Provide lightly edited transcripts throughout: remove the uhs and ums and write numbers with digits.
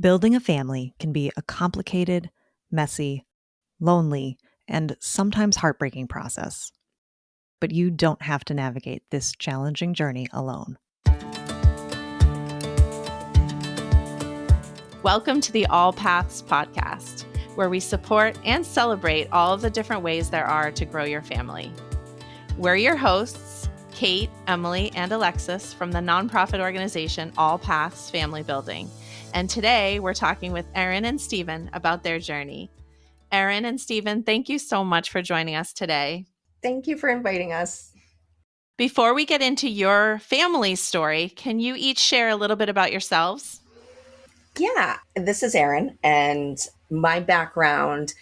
Building a family can be a complicated, messy, lonely, and sometimes heartbreaking process. But you don't have to navigate this challenging journey alone. Welcome to the All Paths podcast, where we support and celebrate all of the different ways there are to grow your family. We're your hosts, Kate, Emily, and Alexis from the nonprofit organization All Paths Family Building. And today we're talking with Erin and Stephen about their journey. Erin and Stephen, thank you so much for joining us today. Thank you for inviting us. Before we get into your family story, can you each share a little bit about yourselves? Yeah, this is Erin, and my background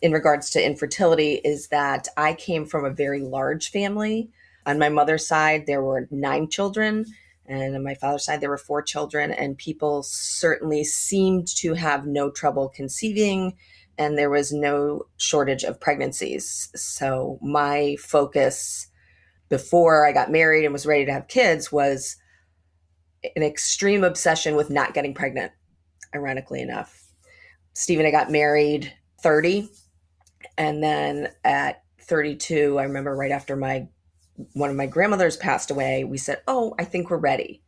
in regards to infertility is that I came from a very large family. On my mother's side, there were 9 children, and on my father's side, there were 4 children, and people certainly seemed to have no trouble conceiving, and there was no shortage of pregnancies. So my focus before I got married and was ready to have kids was an extreme obsession with not getting pregnant, ironically enough. Steve and I got married 30, and then at 32, I remember right after one of my grandmothers passed away, we said, "Oh, I think we're ready."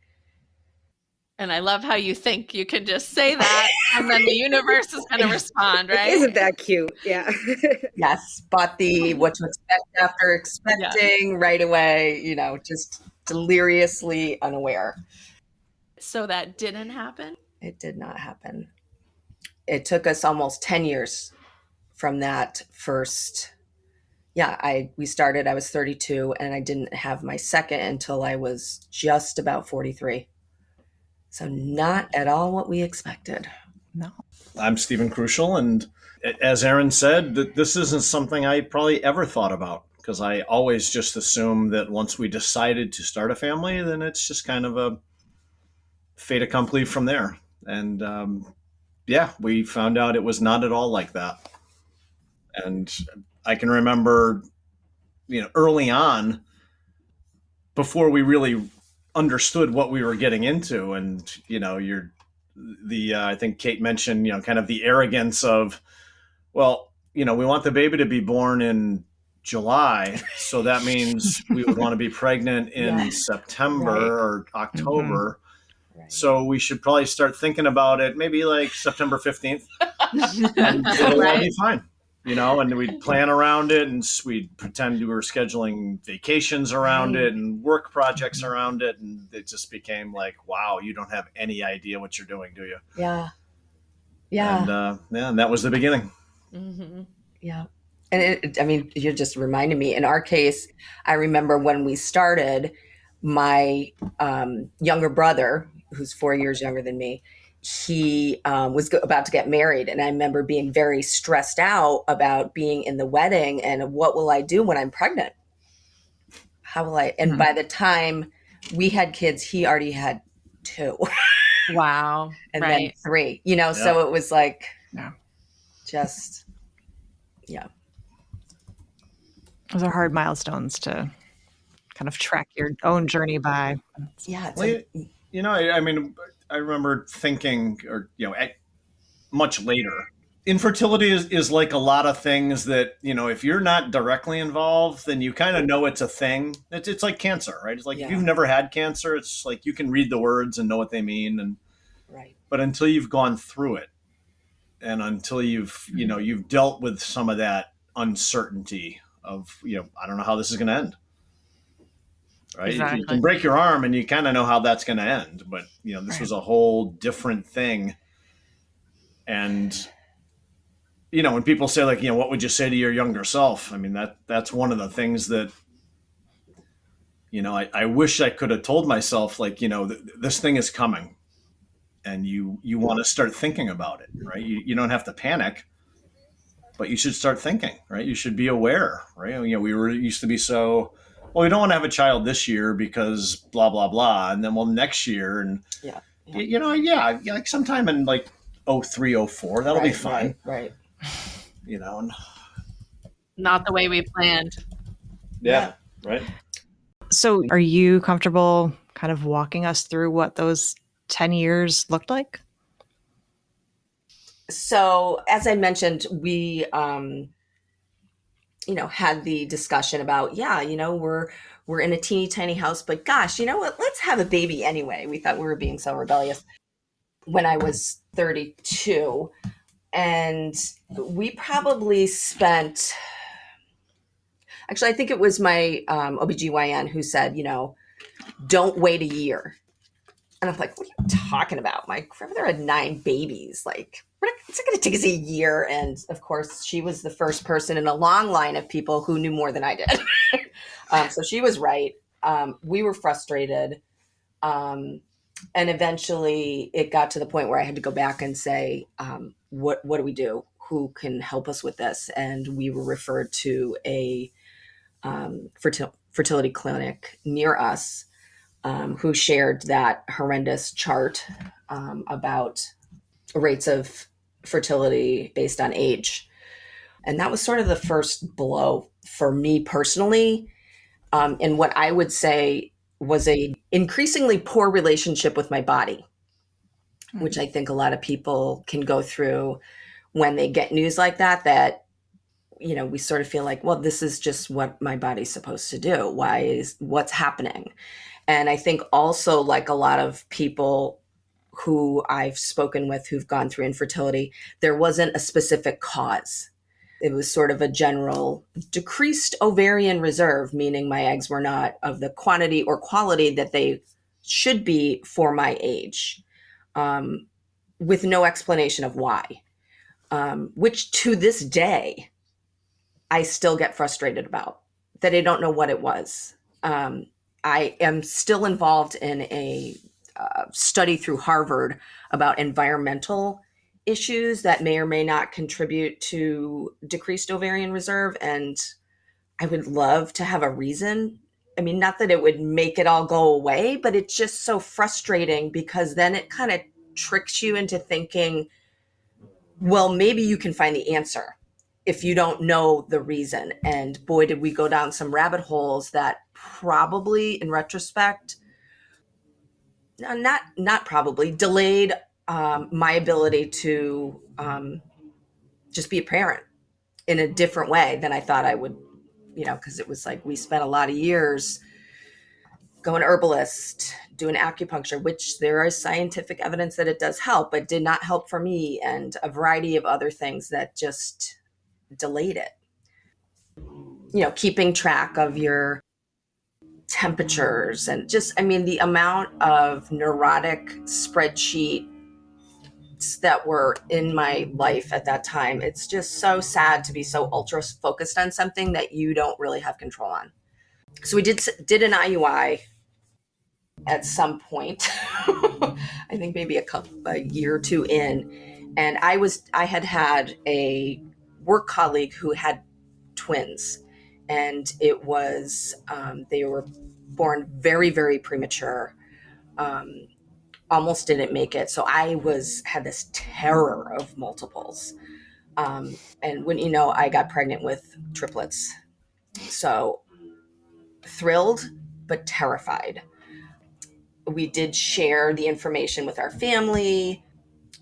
And I love how you think you can just say that and then the universe is going to respond, right? Isn't that cute? Yeah. Yes, bought the what to expect after expecting right away, just deliriously unaware. So that didn't happen? It did not happen. It took us almost 10 years from that first. We started, I was 32, and I didn't have my second until I was just about 43. So not at all what we expected. No. I'm Stephen Crucial, and as Erin said, this isn't something I probably ever thought about, because I always just assumed that once we decided to start a family, then it's just kind of a fait accompli from there. And we found out it was not at all like that. And I can remember, early on, before we really understood what we were getting into, and I think Kate mentioned, kind of the arrogance of, well, we want the baby to be born in July, so that means we would want to be pregnant in September or October. Mm-hmm. Right. So we should probably start thinking about it maybe like September 15th, and it'll all be fine. And we'd plan around it, and we'd pretend we were scheduling vacations around it and work projects around it. And it just became like, wow, you don't have any idea what you're doing, do you? Yeah. Yeah. And that was the beginning. Mm-hmm. Yeah. And you're just reminding me, in our case, I remember when we started, my younger brother, who's 4 years younger than me, he was about to get married. And I remember being very stressed out about being in the wedding and what will I do when I'm pregnant? How will I? And by the time we had kids, he already had 2. Wow. And then 3, so it was like, Those are hard milestones to kind of track your own journey by. Yeah. I remember thinking, much later, infertility is like a lot of things that, if you're not directly involved, then you kind of know it's a thing. It's like cancer, right? It's like if you've never had cancer, it's like you can read the words and know what they mean. But until you've gone through it, and until you've dealt with some of that uncertainty of, I don't know how this is going to end. Right. Exactly. You can break your arm and you kind of know how that's going to end. But, this was a whole different thing. And, when people say, like, what would you say to your younger self? I mean, that's one of the things that, I wish I could have told myself, like, this thing is coming, and you want to start thinking about it. Right. You don't have to panic, but you should start thinking. Right. You should be aware. Right. We used to be so, well, we don't want to have a child this year because blah, blah, blah. And then, next year. And, like sometime in like 03, 04, that'll be fine. Right. Not the way we planned. Yeah. Right. So are you comfortable kind of walking us through what those 10 years looked like? So as I mentioned, we, had the discussion about, yeah, we're in a teeny tiny house, but gosh, you know what? Let's have a baby anyway. We thought we were being so rebellious when I was 32. And we probably spent, actually, I think it was my OBGYN who said, don't wait a year. And I'm like, what are you talking about? My grandmother had 9 babies. Like, it's not going to take us a year. And of course, she was the first person in a long line of people who knew more than I did. So she was right. We were frustrated. And eventually it got to the point where I had to go back and say, what do we do? Who can help us with this? And we were referred to a fertility clinic near us, who shared that horrendous chart about rates of fertility based on age. And that was sort of the first blow for me personally, in what I would say was a increasingly poor relationship with my body, which I think a lot of people can go through when they get news like that, we sort of feel like, well, this is just what my body's supposed to do. What's happening? And I think also, like a lot of people who I've spoken with who've gone through infertility, there wasn't a specific cause. It was sort of a general decreased ovarian reserve, meaning my eggs were not of the quantity or quality that they should be for my age, with no explanation of why, which to this day, I still get frustrated about, that I don't know what it was. I am still involved in a study through Harvard about environmental issues that may or may not contribute to decreased ovarian reserve. And I would love to have a reason. I mean, not that it would make it all go away, but it's just so frustrating because then it kind of tricks you into thinking, well, maybe you can find the answer if you don't know the reason. And boy, did we go down some rabbit holes that probably, in retrospect, not probably, delayed my ability to just be a parent in a different way than I thought I would, because it was like we spent a lot of years going herbalist, doing acupuncture, which there is scientific evidence that it does help, but did not help for me, and a variety of other things that just delayed it. Keeping track of your temperatures and just, the amount of neurotic spreadsheet that were in my life at that time. It's just so sad to be so ultra focused on something that you don't really have control on. So we did an IUI at some point. I think maybe a year or two in, and I had a work colleague who had twins, and it was they were born very, very premature. Almost didn't make it. So I had this terror of multiples. And when I got pregnant with triplets. So thrilled, but terrified. We did share the information with our family,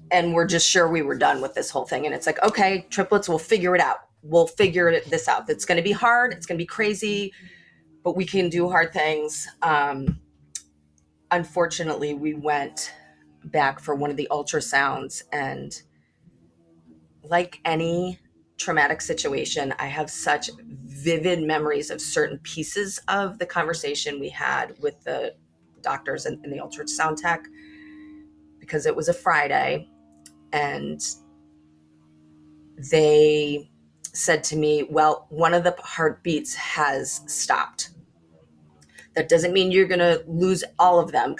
and we're just sure we were done with this whole thing. And it's like, okay, triplets, we'll figure it out. We'll figure this out. It's going to be hard. It's going to be crazy, but we can do hard things. Unfortunately, we went back for one of the ultrasounds, and like any traumatic situation, I have such vivid memories of certain pieces of the conversation we had with the doctors and the ultrasound tech, because it was a Friday, and they said to me, well, one of the heartbeats has stopped. That doesn't mean you're going to lose all of them.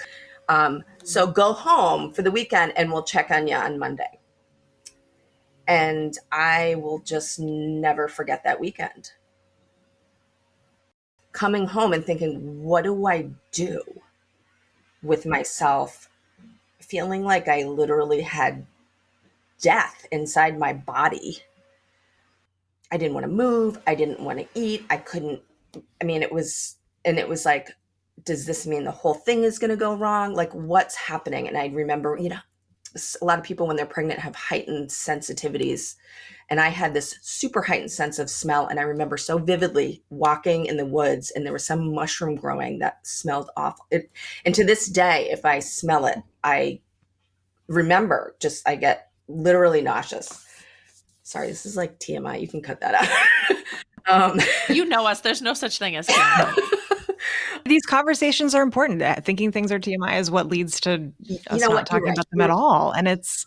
So go home for the weekend and we'll check on you on Monday. And I will just never forget that weekend. Coming home and thinking, what do I do with myself? Feeling like I literally had death inside my body. I didn't want to move. I didn't want to eat. I couldn't. It was like, does this mean the whole thing is going to go wrong? Like, what's happening? And I remember, a lot of people when they're pregnant have heightened sensitivities. And I had this super heightened sense of smell. And I remember so vividly walking in the woods and there was some mushroom growing that smelled awful. And to this day, if I smell it, I remember I get literally nauseous. Sorry, this is like TMI. You can cut that out. You know us. There's no such thing as TMI. These conversations are important. Thinking things are TMI is what leads to us not talking about them at all. And it's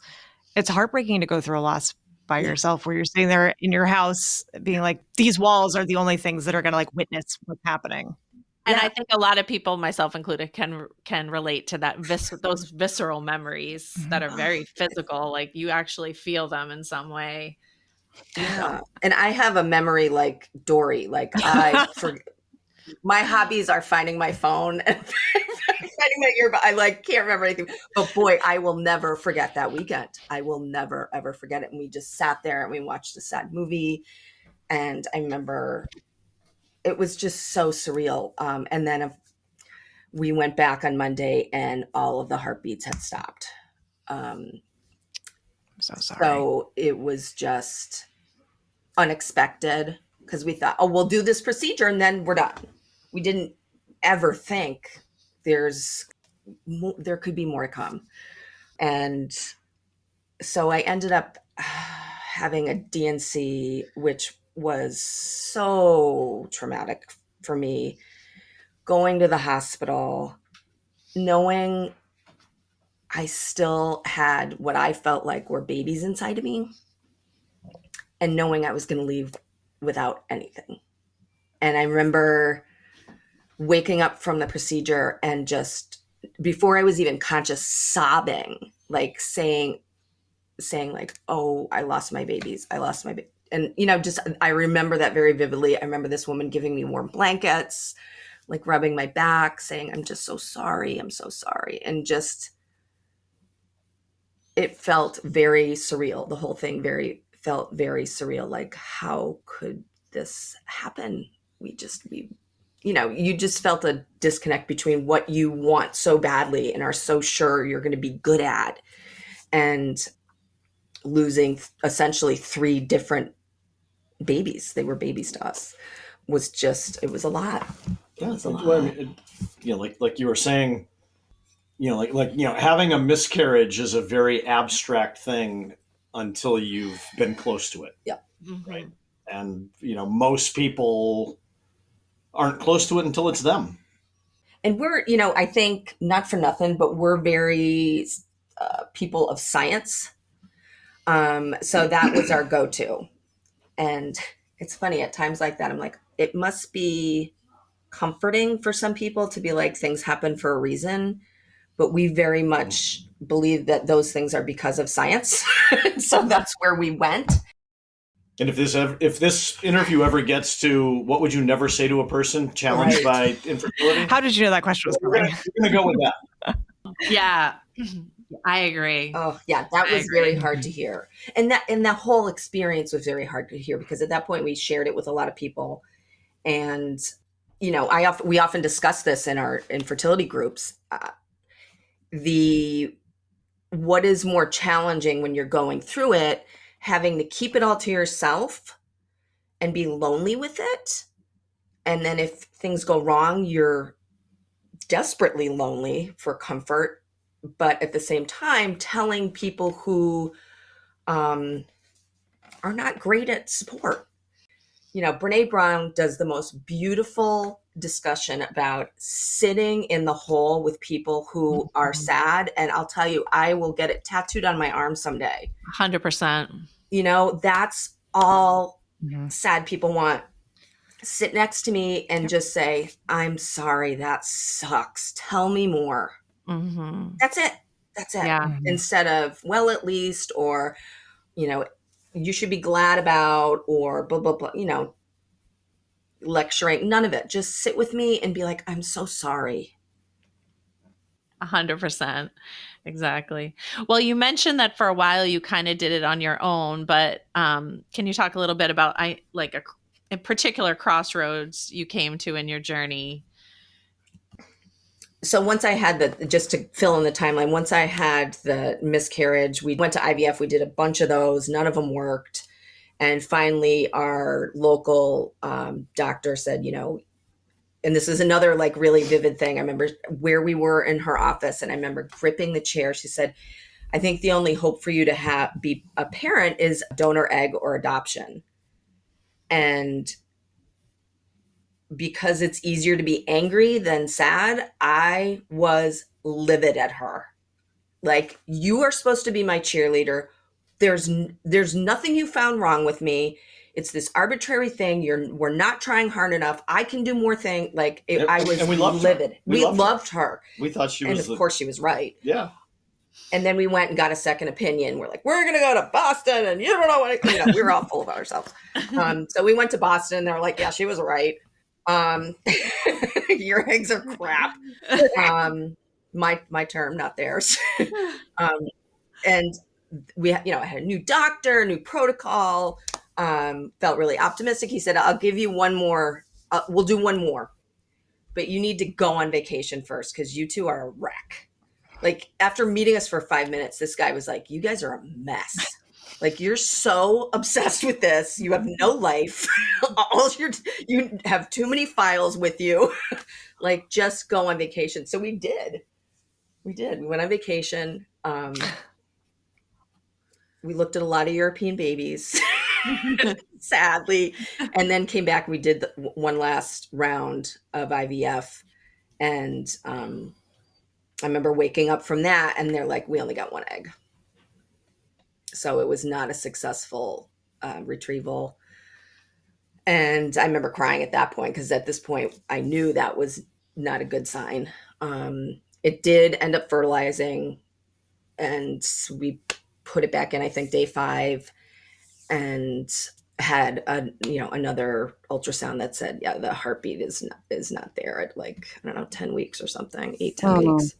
heartbreaking to go through a loss by yourself where you're sitting there in your house being like, these walls are the only things that are going to like witness what's happening. And I think a lot of people, myself included, can relate to that those visceral memories that are very physical. Like you actually feel them in some way. Yeah. And I have a memory like Dory. Like my hobbies are finding my phone and finding my earbud. I like can't remember anything. But boy, I will never forget that weekend. I will never, ever forget it. And we just sat there and we watched a sad movie. And I remember it was just so surreal. And then we went back on Monday and all of the heartbeats had stopped. I'm so sorry. So it was just unexpected because we thought, oh, we'll do this procedure and then we're done. We didn't ever think there could be more to come. And so I ended up having a DNC, which was so traumatic for me, going to the hospital, knowing I still had what I felt like were babies inside of me, and knowing I was going to leave without anything. And I remember waking up from the procedure and just before I was even conscious, sobbing, like saying like, oh, I lost my babies. I lost my baby. And, just, I remember that very vividly. I remember this woman giving me warm blankets, like rubbing my back, saying, I'm just so sorry. I'm so sorry. And just, it felt very surreal. The whole thing felt very surreal. Like, how could this happen? You just felt a disconnect between what you want so badly and are so sure you're going to be good at, and losing essentially 3 different babies. They were babies to us. It was a lot. It was a lot. Well, like you were saying, having a miscarriage is a very abstract thing until you've been close to it. Yeah. Mm-hmm. Right. And, most people aren't close to it until it's them. And we're, I think not for nothing, but we're very people of science. So that was our go-to. And it's funny at times like that, I'm like, it must be comforting for some people to be like, things happen for a reason, but we very much believe that those things are because of science. So that's where we went. And if this interview ever gets to what would you never say to a person challenged by infertility? How did you know that question was coming? We're going to go with that. Yeah, I agree. Oh yeah, that was very hard to hear. And that whole experience was very hard to hear because at that point we shared it with a lot of people. And, we often discuss this in our infertility groups. What is more challenging when you're going through it, having to keep it all to yourself and be lonely with it. And then if things go wrong, you're desperately lonely for comfort, but at the same time, telling people who are not great at support. Brene Brown does the most beautiful discussion about sitting in the hole with people who are sad. And I'll tell you, I will get it tattooed on my arm someday. 100%. That's all sad people want. Sit next to me and just say, I'm sorry, that sucks. Tell me more. Mm-hmm. That's it. Yeah. Instead of, well, at least, or, you should be glad about, or blah, blah, blah, lecturing, none of it. Just sit with me and be like, I'm so sorry. 100%. Exactly. Well, you mentioned that for a while you kind of did it on your own, but can you talk a little bit about a particular crossroads you came to in your journey? So once I had just to fill in the timeline, once I had the miscarriage, we went to IVF. We did a bunch of those. None of them worked. And finally, our local doctor said, and this is another like really vivid thing. I remember where we were in her office, and I remember gripping the chair. She said, I think the only hope for you to be a parent is donor egg or adoption. And because it's easier to be angry than sad, I was livid at her. Like, you are supposed to be my cheerleader. There's nothing you found wrong with me. It's this arbitrary thing. We're not trying hard enough. I can do more things. Like, I was livid. We loved her. We thought she was, and of course she was right. Yeah. And then we went and got a second opinion. We're like, we're going to go to Boston, and you don't know what, we were all full of ourselves. So we went to Boston, and they're like, yeah, she was right. Your eggs are crap. My term, not theirs. And we, I had a new doctor, a new protocol, felt really optimistic. He said, I'll give you one more. We'll do one more, but you need to go on vacation first, because you two are a wreck. Like, after meeting us for 5 minutes, this guy was like, you guys are a mess. Like, you're so obsessed with this. You have no life. You have too many files with you. Like, just go on vacation. So we did. We went on vacation. We looked at a lot of European babies, sadly, and then came back. We did one last round of IVF. And I remember waking up from that, and they're like, we only got one egg. So it was not a successful retrieval. And I remember crying at that point, because at this point I knew that was not a good sign. It did end up fertilizing, and we put it back in, I think, day 5, and had another ultrasound that said, yeah, the heartbeat is not there at, like, I don't know, 10 weeks or something, 8-10 weeks.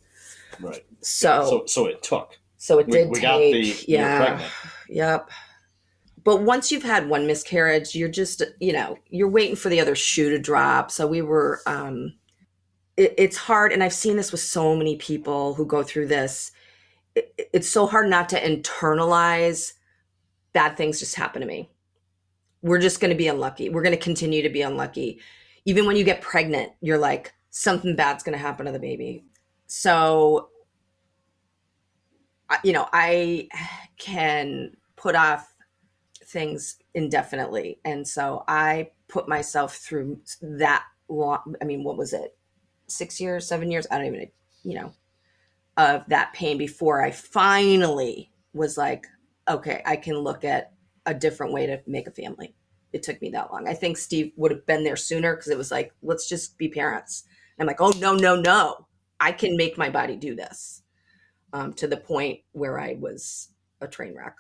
Right. So it took. So it did we take, you're pregnant. Yep. But once you've had one miscarriage, you're just, you're waiting for the other shoe to drop. So we were, it's hard. And I've seen this with so many people who go through this. It's so hard not to internalize bad things just happen to me. We're just going to be unlucky. We're going to continue to be unlucky. Even when you get pregnant, you're like, something bad's going to happen to the baby. So, I can put off things indefinitely. And so I put myself through that long. I mean, what was it? 6 years, 7 years? I don't even, of that pain before I finally was like, okay, I can look at a different way to make a family. It took me that long. I think Steve would have been there sooner, because it was like, let's just be parents. And I'm like, oh, no. I can make my body do this, to the point where I was a train wreck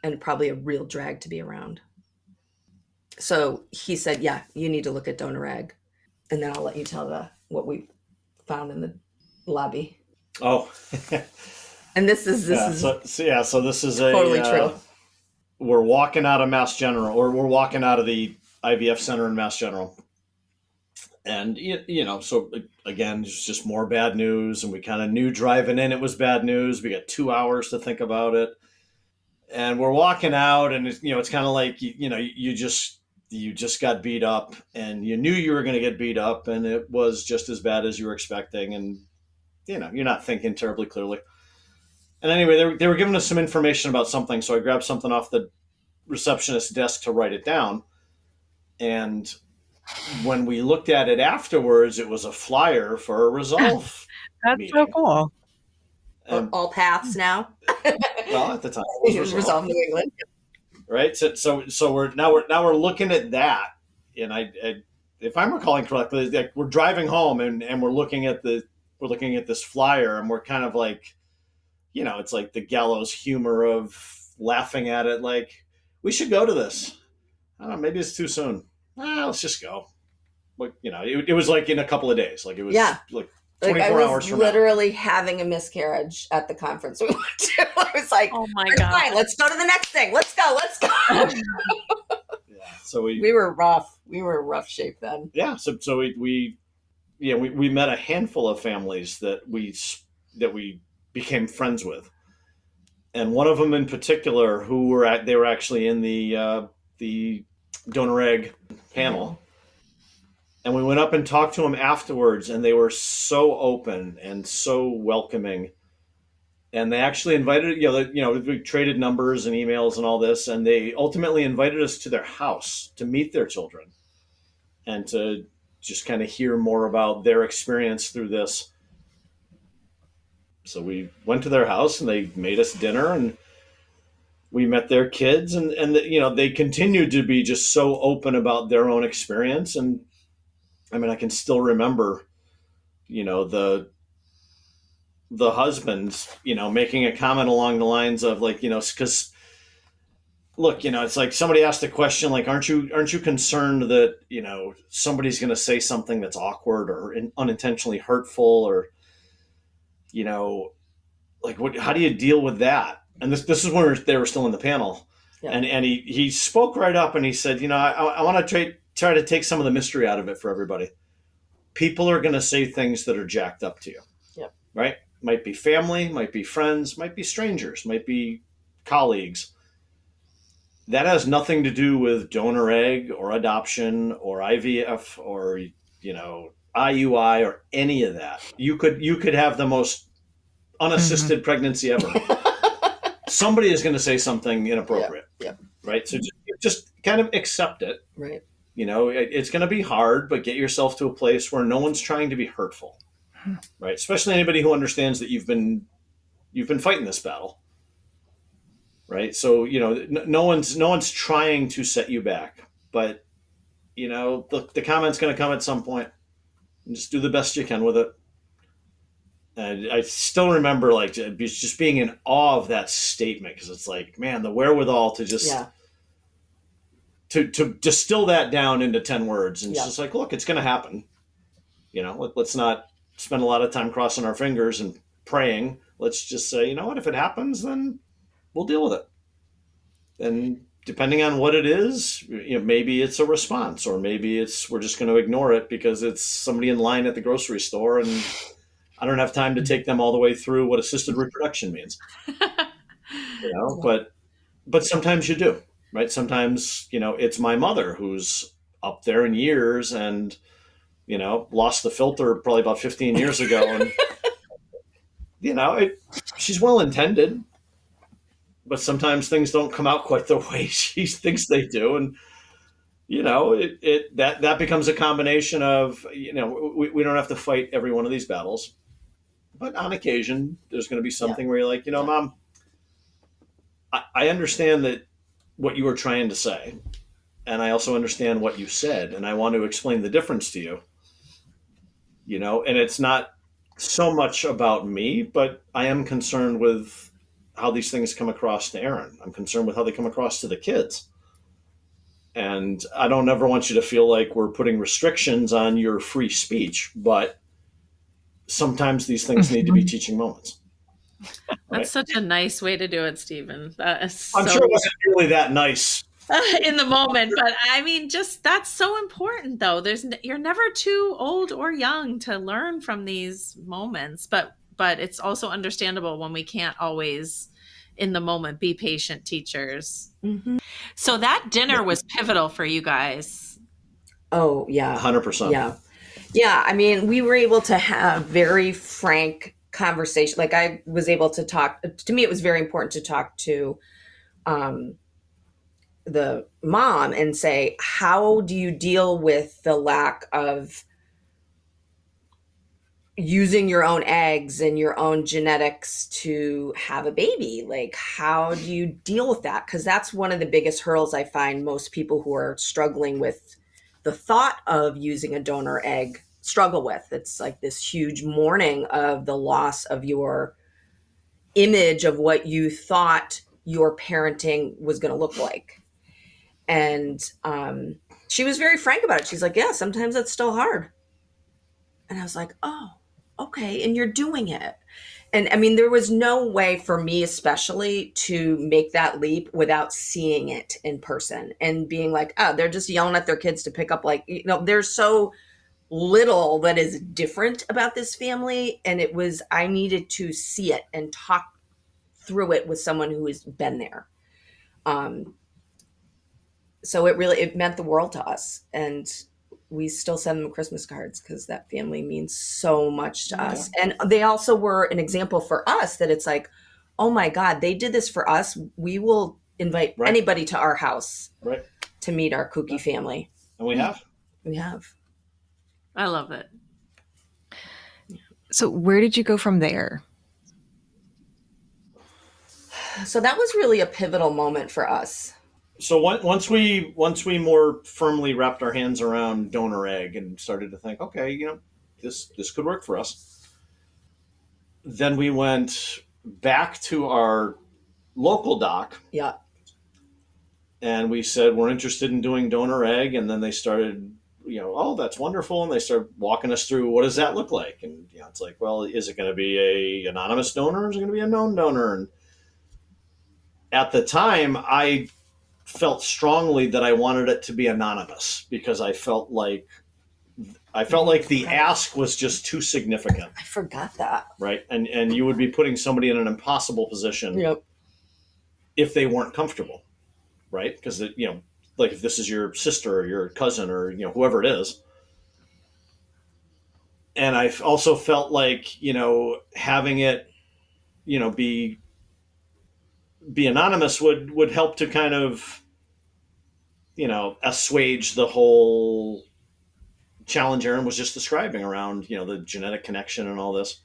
and probably a real drag to be around. So he said, yeah, you need to look at donor egg. And then I'll let you tell what we found in the lobby. Oh. And this is so this is totally true. We're walking out of Mass General, or we're walking out of the IVF center in Mass General. And, so again, it's just more bad news. And we kind of knew driving in it was bad news. We got 2 hours to think about it. And we're walking out, and it's kind of like, you just got beat up, and you knew you were going to get beat up, and it was just as bad as you were expecting. And, you're not thinking terribly clearly. And anyway, they were giving us some information about something. So I grabbed something off the receptionist's desk to write it down. And when we looked at it afterwards, it was a flyer for a Resolve. That's meeting. So cool. And all paths now. Well, at the time, it was Resolve New England. Right. So we're looking at that, and I if I'm recalling correctly, like, we're driving home, and we're looking at this flyer, and we're kind of like, it's like the gallows humor of laughing at it, like, we should go to this. I don't know, maybe it's too soon. Let's just go. But it was like in a couple of days. Like, it was like 24 hours from now. Literally having a miscarriage at the conference we went to. I was like, oh my God, fine, let's go to the next thing. Let's go. Yeah. So we were rough. We were in rough shape then. Yeah. So we we met a handful of families that we became friends with, and one of them in particular, they were actually in the donor egg panel, and we went up and talked to them afterwards, and they were so open and so welcoming. And they actually invited, we traded numbers and emails and all this, and they ultimately invited us to their house to meet their children and to just kind of hear more about their experience through this. So we went to their house and they made us dinner, and we met their kids, and they continued to be just so open about their own experience. And I mean, I can still remember, the husbands, making a comment along the lines of like, because look, it's like somebody asked a question like, aren't you concerned that, somebody's going to say something that's awkward or unintentionally hurtful, or, like how do you deal with that? And this is when they were still in the panel. Yeah. And he spoke right up and he said, I want to try to take some of the mystery out of it for everybody. People are going to say things that are jacked up to you. Yeah. Right? Might be family, might be friends, might be strangers, might be colleagues. That has nothing to do with donor egg or adoption or IVF or, IUI or any of that. You could have the most unassisted pregnancy ever. Somebody is going to say something inappropriate. Yeah. Right? So just kind of accept it. Right. It's going to be hard, but get yourself to a place where no one's trying to be hurtful. Right? Especially anybody who understands that you've been fighting this battle. Right? So, no one's trying to set you back, but the comment's going to come at some point, and just do the best you can with it. And I still remember like just being in awe of that statement, because it's like, man, the wherewithal to just to distill that down into 10 words, and it's just like, look, it's going to happen. Let's not spend a lot of time crossing our fingers and praying. Let's just say, you know what, if it happens, then we'll deal with it. And depending on what it is, maybe it's a response, or maybe we're just going to ignore it because it's somebody in line at the grocery store and I don't have time to take them all the way through what assisted reproduction means. But sometimes you do, right? Sometimes, it's my mother who's up there in years and, lost the filter probably about 15 years ago. And, she's well-intended, but sometimes things don't come out quite the way she thinks they do. And, that becomes a combination of, we don't have to fight every one of these battles, but on occasion there's going to be something where you're like, Mom, I understand that what you were trying to say, and I also understand what you said, and I want to explain the difference to you. And it's not so much about me, but I am concerned with how these things come across to Erin. I'm concerned with how they come across to the kids. And I don't ever want you to feel like we're putting restrictions on your free speech, but sometimes these things need to be teaching moments. Right? That's such a nice way to do it, Stephen. I'm sure it wasn't really that nice in the moment, but I mean, just that's so important though. You're never too old or young to learn from these moments, but it's also understandable when we can't always in the moment be patient teachers. Mm-hmm. So that dinner was pivotal for you guys. Oh yeah. 100%. Yeah. Yeah. I mean, we were able to have very frank conversation. Like I was able to talk, to me, it was very important to talk to, the mom and say, how do you deal with the lack of using your own eggs and your own genetics to have a baby? Like, how do you deal with that? Because that's one of the biggest hurdles I find most people who are struggling with the thought of using a donor egg struggle with. It's like this huge mourning of the loss of your image of what you thought your parenting was going to look like. And she was very frank about it. She's like, yeah, sometimes it's still hard. And I was like, oh, okay. And you're doing it. And I mean, there was no way for me, especially, to make that leap without seeing it in person and being like, oh, they're just yelling at their kids to pick up, like, they're so little that is different about this family. And I needed to see it and talk through it with someone who has been there. So it meant the world to us. And we still send them Christmas cards because that family means so much to us. And they also were an example for us that it's like, oh my God, they did this for us. We will invite anybody to our house to meet our kooky family. And we have. We have. I love it. So where did you go from there? So that was really a pivotal moment for us. So once we more firmly wrapped our hands around donor egg and started to think, okay, this could work for us. Then we went back to our local doc. Yeah. And we said, we're interested in doing donor egg. And then they started, oh, that's wonderful. And they started walking us through, what does that look like? And it's like, well, is it going to be a anonymous donor? Or is it going to be a known donor? And at the time, I felt strongly that I wanted it to be anonymous because I felt like the ask was just too significant. I forgot that. Right. And you would be putting somebody in an impossible position if they weren't comfortable. Right. Because, like if this is your sister or your cousin or, whoever it is. And I also felt like, having it, be anonymous would help to kind of, assuage the whole challenge Erin was just describing around, the genetic connection and all this.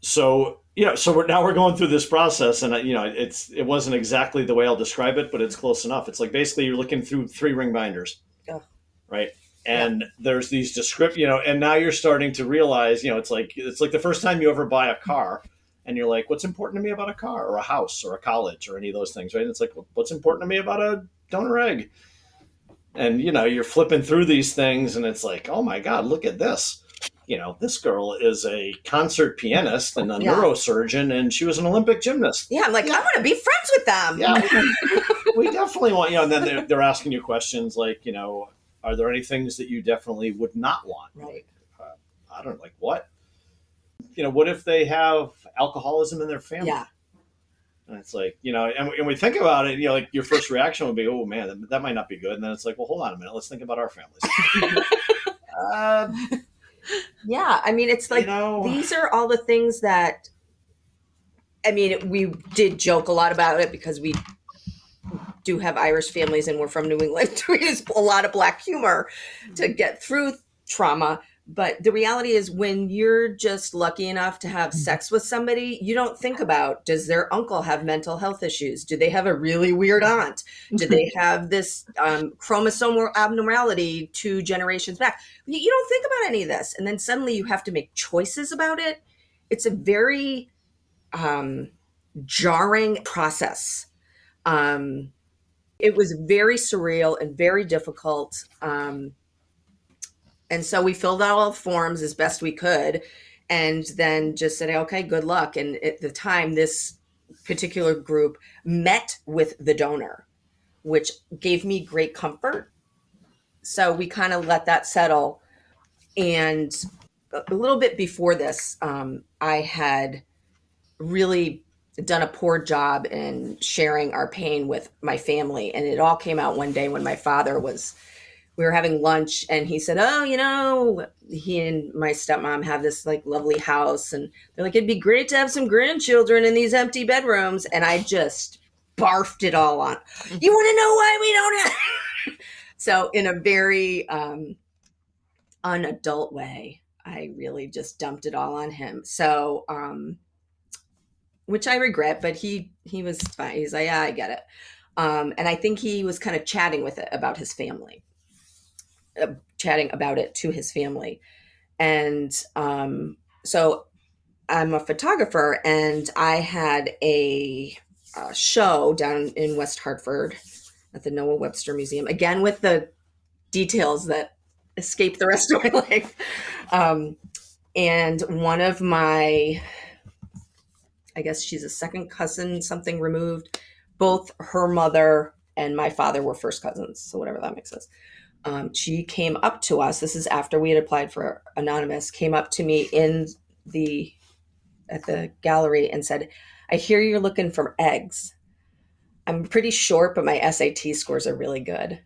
So, we're going through this process and, it wasn't exactly the way I'll describe it, but it's close enough. It's like, basically you're looking through 3-ring binders, right? And there's these and now you're starting to realize, it's like the first time you ever buy a car and you're like, what's important to me about a car or a house or a college or any of those things, right? And it's like, what's important to me about a donor egg? And, you're flipping through these things and it's like, oh my God, look at this. This girl is a concert pianist and a neurosurgeon and she was an Olympic gymnast. Yeah. I'm like, I want to be friends with them. Yeah. We definitely want, and then they're asking you questions like, are there any things that you definitely would not want? Right. I don't know, like what? What if they have alcoholism in their family? Yeah. And it's like, and we think about it, like your first reaction would be, oh man, that might not be good. And then it's like, well, hold on a minute. Let's think about our families. Yeah. I mean, it's like, these are all the things that, we did joke a lot about it because we do have Irish families and we're from New England. We use a lot of Black humor to get through trauma. But the reality is when you're just lucky enough to have sex with somebody, you don't think about, does their uncle have mental health issues? Do they have a really weird aunt? Do they have this chromosomal abnormality 2 generations back? You don't think about any of this. And then suddenly you have to make choices about it. It's a very jarring process. It was very surreal and very difficult. And so we filled out all the forms as best we could and then just said, okay, good luck. And at the time, this particular group met with the donor, which gave me great comfort. So we kind of let that settle. And a little bit before this, I had really done a poor job in sharing our pain with my family. And it all came out one day when my father we were having lunch and he said, oh, he and my stepmom have this like lovely house. And they're like, it'd be great to have some grandchildren in these empty bedrooms. And I just barfed it all on. You want to know why we don't have? So in a very unadult way, I really just dumped it all on him. So, which I regret, but he was fine. He's like, yeah, I get it. And I think he was kind of chatting about his family. Chatting about it to his family. And so I'm a photographer and I had a show down in West Hartford at the Noah Webster Museum, again with the details that escape the rest of my life. And one of my, I guess she's a second cousin, something removed, both her mother and my father were first cousins. So whatever that makes sense. She came up to us. This is after we had applied for Anonymous. Came up to me at the gallery and said, "I hear you're looking for eggs. I'm pretty short, but my SAT scores are really good."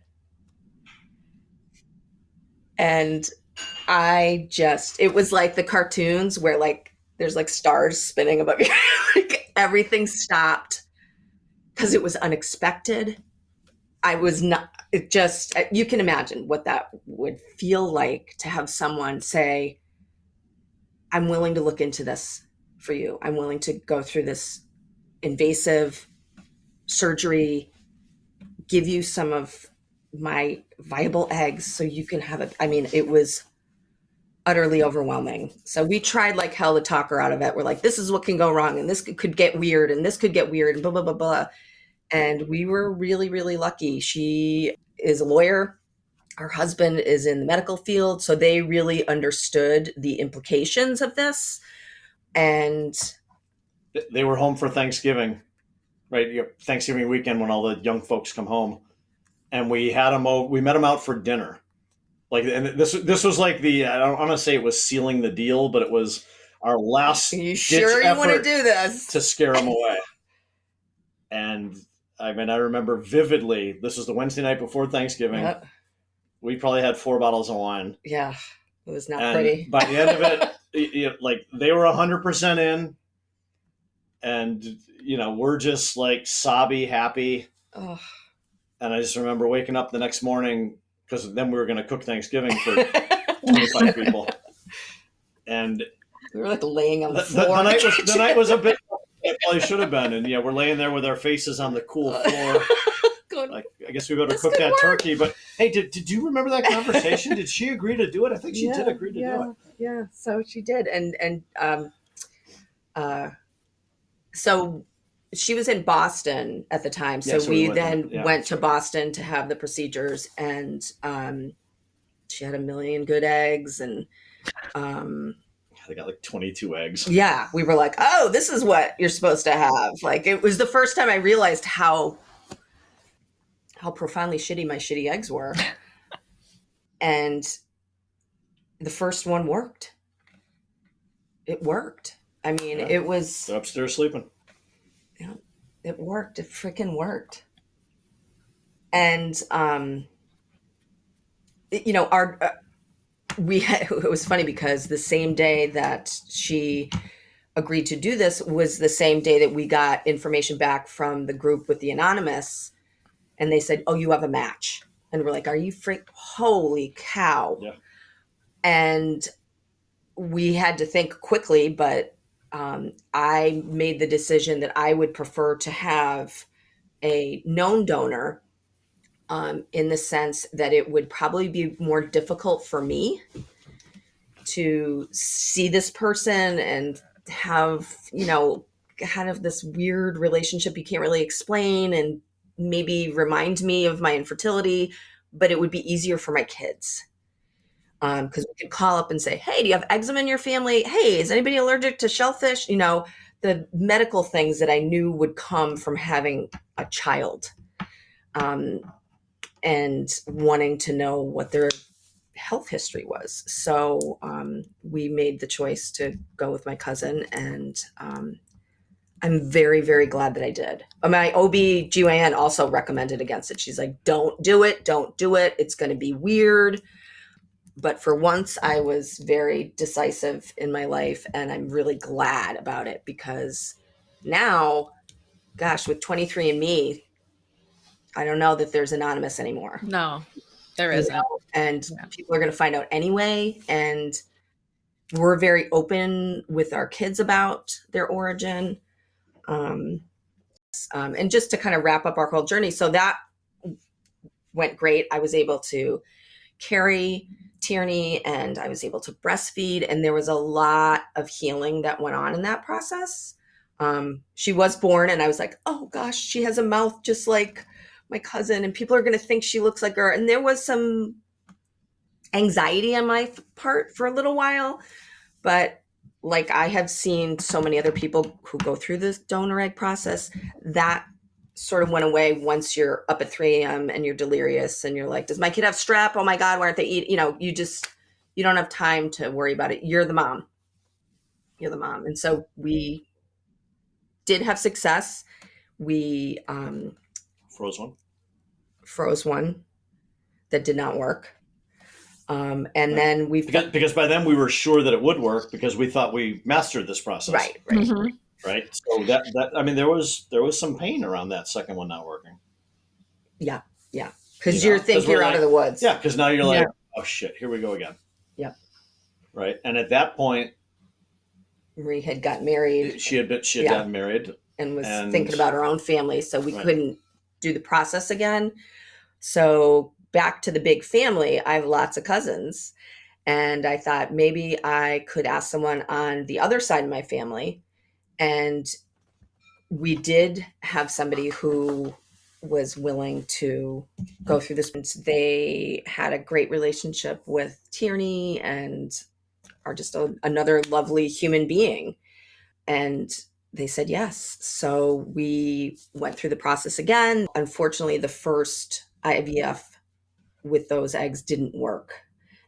And it was like the cartoons where like there's like stars spinning above you. Like everything stopped because it was unexpected. I was not, you can imagine what that would feel like to have someone say, "I'm willing to look into this for you. I'm willing to go through this invasive surgery, give you some of my viable eggs so you can have it." I mean, it was utterly overwhelming. So we tried like hell to talk her out of it. We're like, this is what can go wrong, and this could get weird, and this could get weird, and blah, blah, blah, blah. And we were really, really lucky. She is a lawyer. Her husband is in the medical field. So they really understood the implications of this. And they were home for Thanksgiving, right? Thanksgiving weekend when all the young folks come home. And we met them out for dinner. Like, and this was like I don't want to say it was sealing the deal, but it was our last you sure you want to do this to scare them away. And I mean, I remember vividly, this was the Wednesday night before Thanksgiving. Yep. We probably had 4 bottles of wine. Yeah, it was not pretty. By the end of it, like they were 100% in. And, we're just like sobby happy. Oh. And I just remember waking up the next morning, because then we were going to cook Thanksgiving for 25 people. And we were like laying on the floor. The night was a bit, it probably should have been. And we're laying there with our faces on the cool floor. Like, I guess we better cook that turkey. But hey, did you remember that conversation? Did she agree to do it? I think she did agree to do it. Yeah, so she did. And so she was in Boston at the time. So we went to Boston to have the procedures, and she had 1 million good eggs, and they got like 22 eggs. Yeah. We were like, oh, this is what you're supposed to have. Like, it was the first time I realized how profoundly shitty my shitty eggs were. And the first one worked. It worked. I mean, it was... They're upstairs sleeping. Yeah, it worked. It freaking worked. And, it was funny because the same day that she agreed to do this was the same day that we got information back from the group with the Anonymous. And they said, "Oh, you have a match." And we're like, "Are you holy cow." Yeah. And we had to think quickly, but I made the decision that I would prefer to have a known donor, in the sense that it would probably be more difficult for me to see this person and have, kind of this weird relationship you can't really explain, and maybe remind me of my infertility, but it would be easier for my kids. Because we could call up and say, "Hey, do you have eczema in your family? Hey, is anybody allergic to shellfish?" The medical things that I knew would come from having a child, and wanting to know what their health history was. So we made the choice to go with my cousin, and I'm very, very glad that I did. My OB-GYN also recommended against it. She's like, don't do it. It's going to be weird. But for once, I was very decisive in my life, and I'm really glad about it, because now, gosh, with 23andMe, I don't know that there's Anonymous anymore. No, there isn't. And people are going to find out anyway. And we're very open with our kids about their origin. And just to kind of wrap up our whole journey. So that went great. I was able to carry Tierney, and I was able to breastfeed, and there was a lot of healing that went on in that process. She was born, and I was like, oh gosh, she has a mouth just like my cousin, and people are going to think she looks like her. And there was some anxiety on my part for a little while, but like I have seen so many other people who go through this donor egg process, that sort of went away once you're up at 3 a.m. and you're delirious and you're like, does my kid have strep? Oh my God, why aren't they eating? You don't have time to worry about it. You're the mom. And so we did have success. We froze one that did not work. And right. Then because by then we were sure that it would work because we thought we mastered this process. Right. Mm-hmm. Right. So there was some pain around that second one not working. Yeah. Because you think you're out of the woods. Yeah. Because now you're like, oh shit, here we go again. Yeah. Right. And at that point, Marie had gotten married. She had gotten married and was thinking about her own family. So we couldn't do the process again. So back to the big family, I have lots of cousins. And I thought maybe I could ask someone on the other side of my family. And we did have somebody who was willing to go through this. They had a great relationship with Tierney and are just another lovely human being. And they said yes. So we went through the process again. Unfortunately, the first IVF with those eggs didn't work.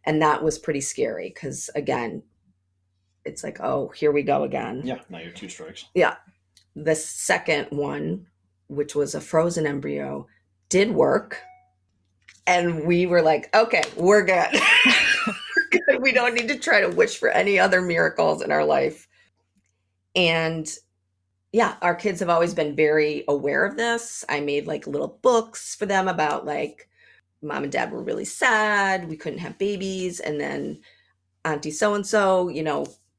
And that was pretty scary because, again, it's like, oh, here we go again. Yeah, now you're 2 strikes. Yeah. The second one, which was a frozen embryo, did work. And we were like, okay, we're good. We're good. We don't need to try to wish for any other miracles in our life. And yeah, our kids have always been very aware of this. I made like little books for them about like, mom and dad were really sad. We couldn't have babies. And then Auntie so-and-so,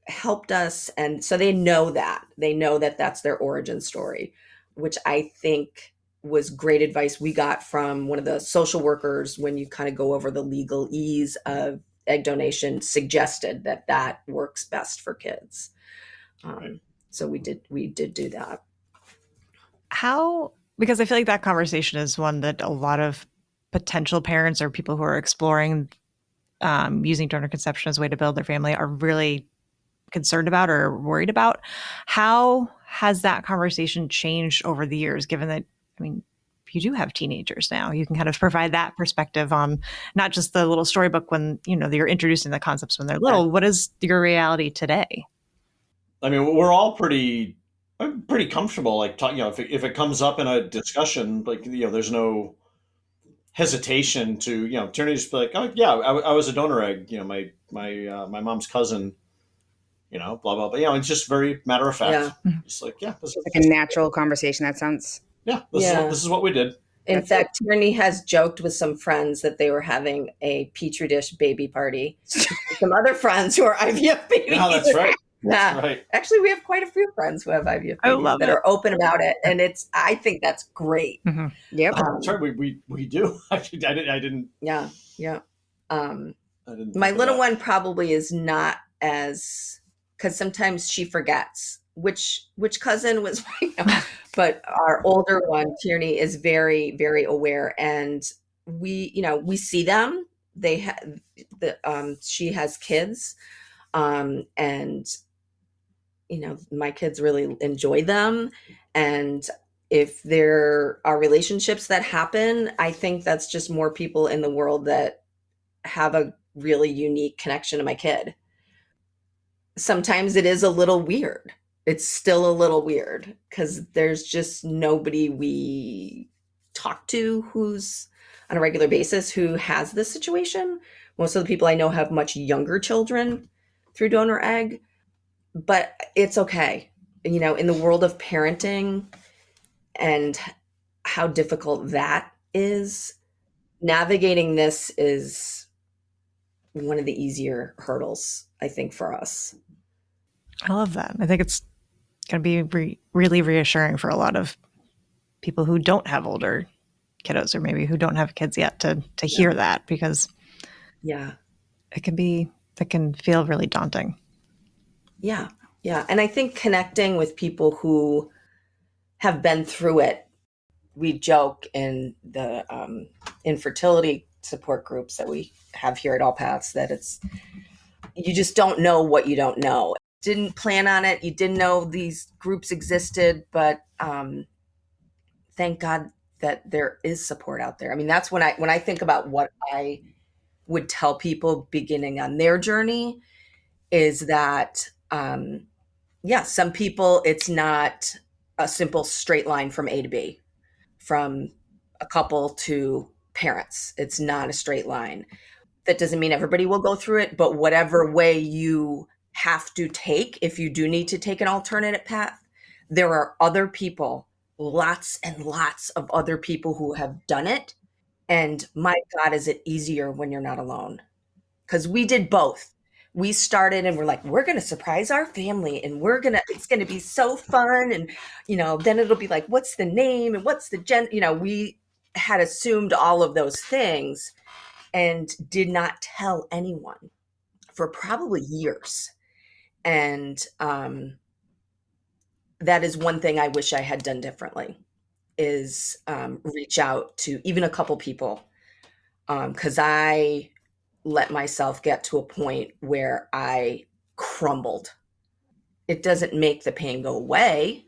helped us. And so they know that. They know that that's their origin story, which I think was great advice we got from one of the social workers when you kind of go over the legalese of egg donation, suggested that works best for kids. So we did do that. Because I feel like that conversation is one that a lot of potential parents or people who are exploring using donor conception as a way to build their family are really concerned about or worried about. How has that conversation changed over the years, given that, you do have teenagers now? You can kind of provide that perspective on not just the little storybook when, you're introducing the concepts when they're little. What is your reality today? We're all pretty comfortable, like, if it comes up in a discussion, like, there's no hesitation to, Tierney just be like, oh yeah, I was a donor egg, my mom's cousin, blah, blah, blah. It's just very matter of fact. Yeah. It's like, yeah. This is like a natural conversation. That sounds... Yeah. This is what we did. In fact, Tierney has joked with some friends that they were having a Petri dish baby party. Some other friends who are IVF babies. No, that's right. Yeah. Right. Actually, we have quite a few friends who have IVF babies that are open about it. And I think that's great. Mm-hmm. Yep. That's right. We do. I didn't. Yeah. My little one probably is not as, because sometimes she forgets which cousin was, but our older one, Tierney, is very, very aware. And we see them. She has kids. And my kids really enjoy them. And if there are relationships that happen, I think that's just more people in the world that have a really unique connection to my kid. Sometimes it is a little weird. It's still a little weird because there's just nobody we talk to who's on a regular basis who has this situation. Most of the people I know have much younger children through donor egg, but it's okay. In the world of parenting and how difficult that is, navigating this is one of the easier hurdles, I think, for us. I love that. I think it's going to be really reassuring for a lot of people who don't have older kiddos or maybe who don't have kids yet to hear that, because it can feel really daunting. Yeah. And I think connecting with people who have been through it, we joke in the infertility support groups that we have here at All Paths that you just don't know what you don't know. Didn't plan on it. You didn't know these groups existed, but thank God that there is support out there. I mean, that's when I think about what I would tell people beginning on their journey is that, some people, it's not a simple straight line from A to B, from a couple to parents. It's not a straight line. That doesn't mean everybody will go through it, but whatever way you have to take, if you do need to take an alternative path, there are other people, lots and lots of other people who have done it. And my God, is it easier when you're not alone? Because we did both. We started and we're like, we're going to surprise our family and it's going to be so fun. And, then it'll be like, what's the name and what's the we had assumed all of those things and did not tell anyone for probably years. And that is one thing I wish I had done differently is reach out to even a couple people. Because I let myself get to a point where I crumbled. It doesn't make the pain go away.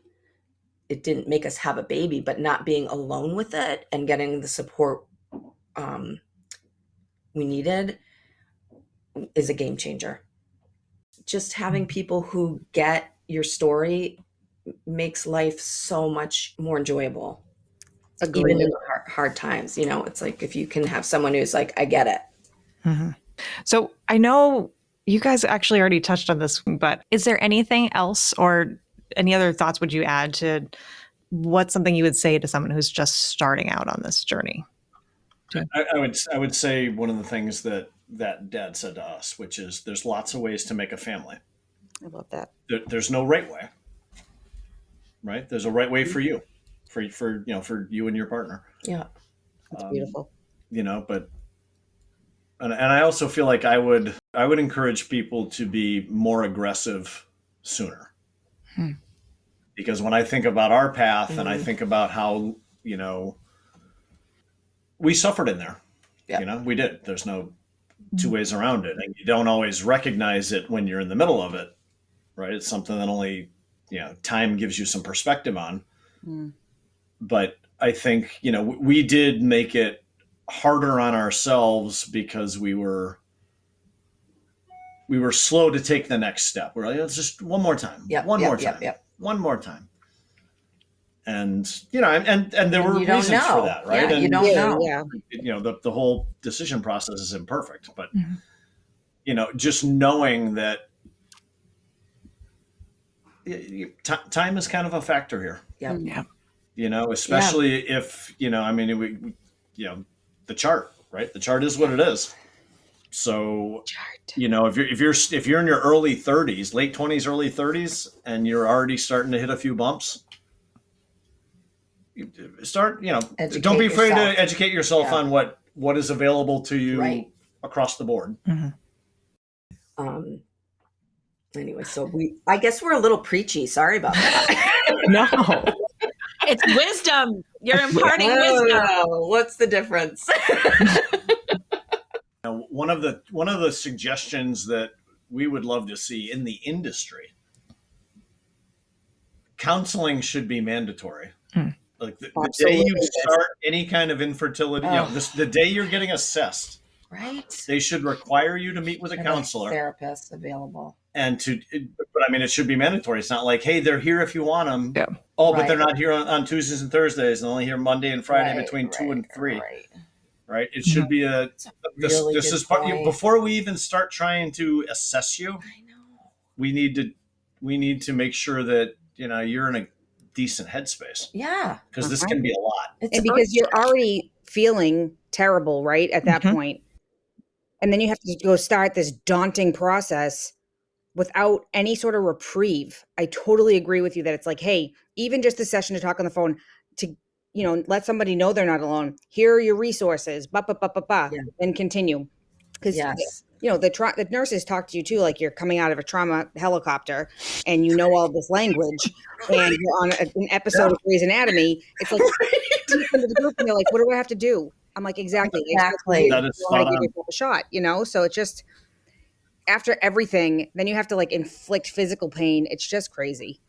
It didn't make us have a baby, but not being alone with it and getting the support we needed is a game changer. Just having people who get your story makes life so much more enjoyable. Agreed. Even in the hard times, it's like if you can have someone who's like, I get it. Mm-hmm. So I know you guys actually already touched on this, but is there anything else or any other thoughts would you add to what's something you would say to someone who's just starting out on this journey? I would say one of the things that Dad said to us, which is there's lots of ways to make a family. I love that. There's no right way, right? There's a right way for you, for you and your partner. Yeah, that's beautiful. But and I also feel like I would encourage people to be more aggressive sooner. Because when I think about our path and I think about how, we suffered in there, we did. There's no two ways around it. And you don't always recognize it when you're in the middle of it, right? It's something that only, time gives you some perspective on. But I think, we did make it harder on ourselves because we were slow to take the next step. We're like, let's just one more time. One more time. And, and there were reasons for that, right? Yeah, and you don't know. Yeah. The whole decision process is imperfect, but, just knowing that time is kind of a factor here. Yeah. Especially if, the chart, right? The chart is what it is. So, if you're in your early 30s, late 20s, early 30s, and you're already starting to hit a few bumps, start, don't be afraid to educate yourself on what is available to you across the board. Anyway, so I guess we're a little preachy. Sorry about that. No. It's wisdom. You're imparting wisdom. What's the difference? One of the suggestions that we would love to see in the industry, counseling should be mandatory. Like the day you start any kind of infertility, the day you're getting assessed, right? They should require you to meet with a counselor, therapist available, but I mean, it should be mandatory. It's not like, hey, they're here if you want them. Yeah. But they're not here on Tuesdays and Thursdays, and only here Monday and Friday between 2 and 3. Right? It should be this is part before we even start trying to assess you. I know. We need to make sure that you're in a decent headspace. Yeah. Because this can be a lot. And because you're already feeling terrible, right, at that point. And then you have to go start this daunting process without any sort of reprieve. I totally agree with you that it's like, hey, even just a session to talk on the phone to, let somebody know they're not alone. Here are your resources, and continue. Because, the nurses talk to you too, like you're coming out of a trauma helicopter and you know all this language and you're on an episode of Grey's Anatomy. It's like, into the group and they're like, what do I have to do? I'm like, exactly. That is spot on. Give yourself a shot, So it's just, after everything, then you have to like inflict physical pain. It's just crazy.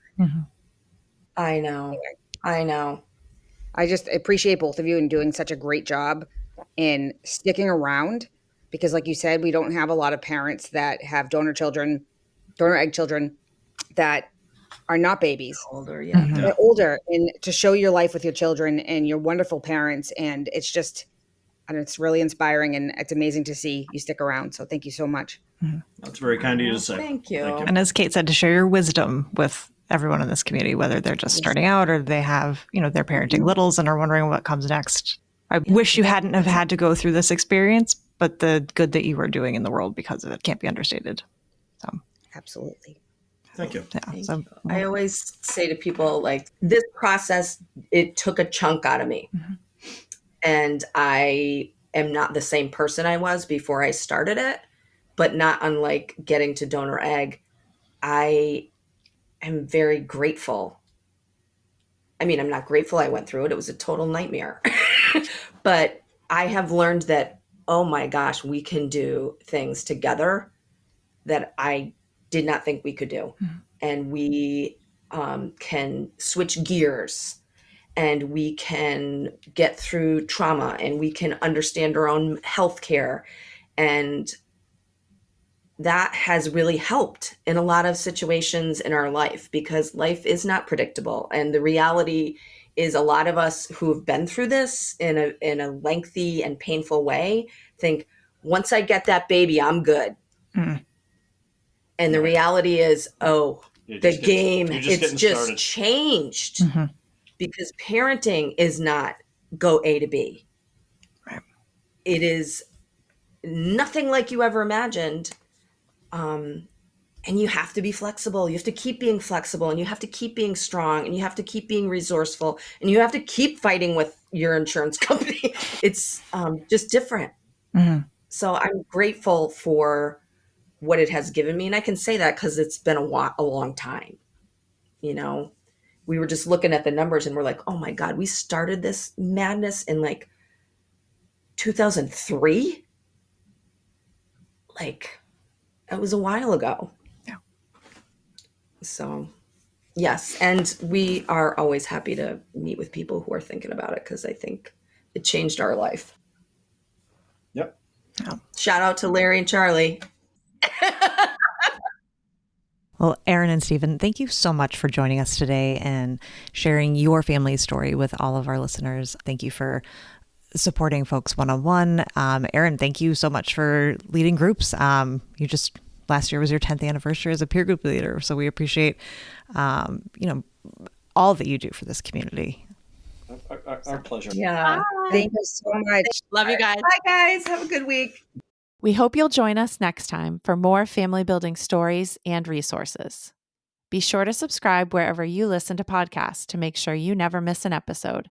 I know. I just appreciate both of you and doing such a great job in sticking around, because like you said, we don't have a lot of parents that have donor egg children that are not babies. Older, yeah. They're older, and to show your life with your children and your wonderful parents. And it's just, and it's really inspiring, and it's amazing to see you stick around. So thank you so much. That's very kind of you to say. Thank you. And as Kate said, to share your wisdom with everyone in this community, whether they're just starting out or they have, they're parenting littles and are wondering what comes next. I wish you hadn't have had to go through this experience, but the good that you are doing in the world because of it can't be understated. So Absolutely. Thank you. Yeah. Thank you. I always say to people, like, this process, it took a chunk out of me. And I am not the same person I was before I started it, but not unlike getting to donor egg. I am very grateful. I mean, I'm not grateful I went through it. It was a total nightmare. But I have learned that, oh my gosh, we can do things together that I did not think we could do. And we can switch gears, and we can get through trauma, and we can understand our own healthcare. And that has really helped in a lot of situations in our life, because life is not predictable. And the reality is, a lot of us who have been through this in a lengthy and painful way think, once I get that baby, I'm good. And the reality is, it's just changed, because parenting is not go A to B. Right. It is nothing like you ever imagined. And you have to be flexible. You have to keep being flexible, and you have to keep being strong, and you have to keep being resourceful, and you have to keep fighting with your insurance company. It's just different. So I'm grateful for what it has given me. And I can say that because it's been a long time. We were just looking at the numbers and we're like, oh my God, we started this madness in like 2003. Like, it was a while ago. Yeah. So yes. And we are always happy to meet with people who are thinking about it, because I think it changed our life. Yep. Yeah. Shout out to Larry and Charlie. Well, Erin and Stephen, thank you so much for joining us today and sharing your family's story with all of our listeners. Thank you for supporting folks one-on-one. Erin, thank you so much for leading groups. Last year was your 10th anniversary as a peer group leader. So we appreciate, all that you do for this community. Our pleasure. Yeah. Thank you so much. Love you guys. Bye, guys. Have a good week. We hope you'll join us next time for more family building stories and resources. Be sure to subscribe wherever you listen to podcasts to make sure you never miss an episode.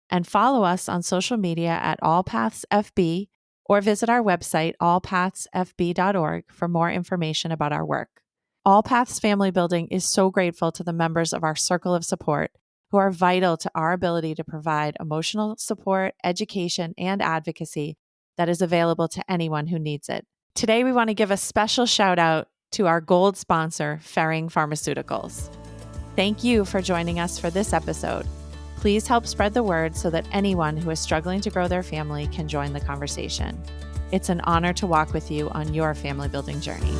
And follow us on social media at allpathsfb, or visit our website, allpathsfb.org, for more information about our work. All Paths Family Building is so grateful to the members of our circle of support who are vital to our ability to provide emotional support, education, and advocacy that is available to anyone who needs it. Today, we want to give a special shout out to our gold sponsor, Ferring Pharmaceuticals. Thank you for joining us for this episode. Please help spread the word so that anyone who is struggling to grow their family can join the conversation. It's an honor to walk with you on your family building journey.